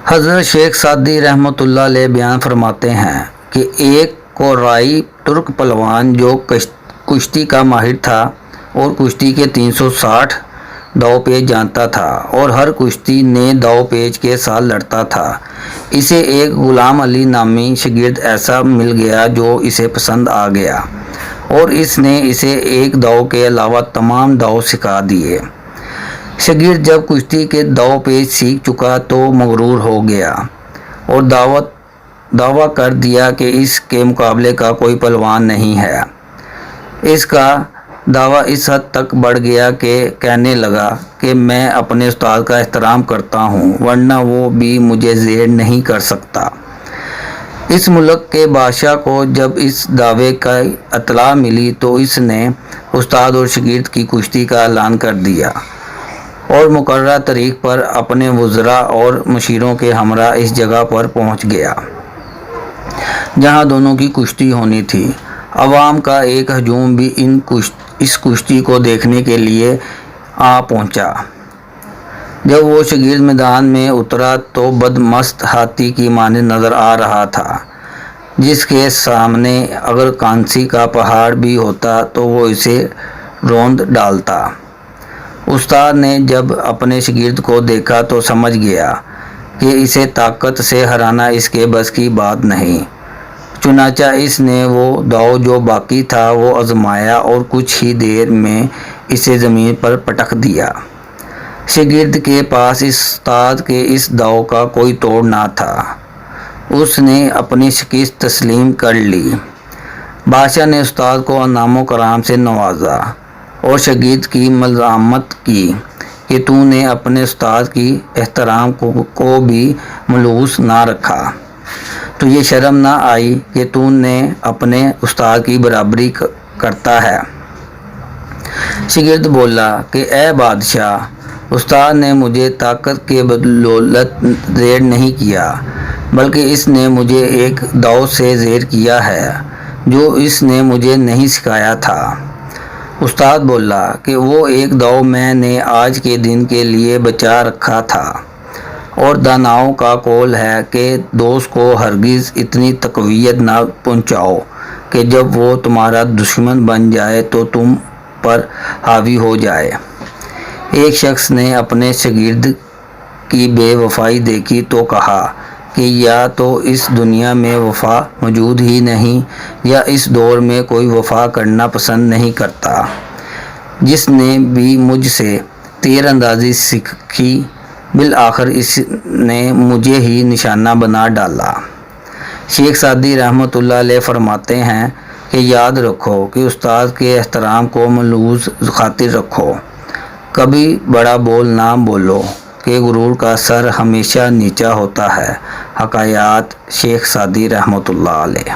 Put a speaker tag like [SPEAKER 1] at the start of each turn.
[SPEAKER 1] حضرت شیخ سعدی رحمۃ اللہ علیہ بیان فرماتے ہیں کہ ایک کورائی ترک پہلوان جو کشتی کا ماہر تھا اور کشتی کے 360 داؤ پیچ جانتا تھا اور ہر کشتی نئے داؤ پیچ کے ساتھ لڑتا تھا، اسے ایک غلام علی نامی شاگرد ایسا مل گیا جو اسے پسند آ گیا اور اس نے اسے ایک داؤ کے علاوہ تمام داؤ سکھا دیے۔ شاگرد جب کشتی کے داؤ پیچ سیکھ چکا تو مغرور ہو گیا اور دعویٰ کر دیا کہ اس کے مقابلے کا کوئی پہلوان نہیں ہے۔ اس کا دعویٰ اس حد تک بڑھ گیا کہ کہنے لگا کہ میں اپنے استاد کا احترام کرتا ہوں ورنہ وہ بھی مجھے زیر نہیں کر سکتا۔ اس ملک کے بادشاہ کو جب اس دعوے کی اطلاع ملی تو اس نے استاد اور شاگرد کی کشتی کا اعلان کر دیا اور مقررہ تاریخ پر اپنے وزراء اور مشیروں کے ہمراہ اس جگہ پر پہنچ گیا جہاں دونوں کی کشتی ہونی تھی۔ عوام کا ایک ہجوم بھی اس کشتی کو دیکھنے کے لیے آ پہنچا۔ جب وہ شاگرد میدان میں اترا تو بدمست ہاتھی کی مانند نظر آ رہا تھا جس کے سامنے اگر کانسی کا پہاڑ بھی ہوتا تو وہ اسے روند ڈالتا۔ استاد نے جب اپنے شاگرد کو دیکھا تو سمجھ گیا کہ اسے طاقت سے ہرانا اس کے بس کی بات نہیں، چنانچہ اس نے وہ داؤ جو باقی تھا وہ آزمایا اور کچھ ہی دیر میں اسے زمین پر پٹک دیا۔ شاگرد کے پاس استاد کے اس داؤ کا کوئی توڑ نہ تھا، اس نے اپنی شکست تسلیم کر لی۔ بادشاہ نے استاد کو انعام و کرام سے نوازا اور شاگرد کی ملامت کی کہ تو نے اپنے استاد کی احترام کو بھی ملوث نہ رکھا، تجھے شرم نہ آئی کہ تو نے اپنے استاد کی برابری کرتا ہے۔ شاگرد بولا کہ اے بادشاہ، استاد نے مجھے طاقت کے بدولت زیر نہیں کیا بلکہ اس نے مجھے ایک داؤ سے زیر کیا ہے جو اس نے مجھے نہیں سکھایا تھا۔ استاد بولا کہ وہ ایک داؤ میں نے آج کے دن کے لیے بچا رکھا تھا، اور داناؤں کا قول ہے کہ دوست کو ہرگز اتنی تقویت نہ پہنچاؤ کہ جب وہ تمہارا دشمن بن جائے تو تم پر حاوی ہو جائے۔ ایک شخص نے اپنے شاگرد کی بے وفائی دیکھی تو کہا کہ یا تو اس دنیا میں وفا موجود ہی نہیں یا اس دور میں کوئی وفا کرنا پسند نہیں کرتا۔ جس نے بھی مجھ سے تیر اندازی سیکھی بالآخر اس نے مجھے ہی نشانہ بنا ڈالا۔ شیخ سعدی رحمۃ اللہ علیہ فرماتے ہیں کہ یاد رکھو کہ استاد کے احترام کو ملحوظ خاطر رکھو، کبھی بڑا بول نہ بولو کہ غرور کا سر ہمیشہ نیچا ہوتا ہے۔ حکایات شیخ سعدی رحمۃ اللہ علیہ۔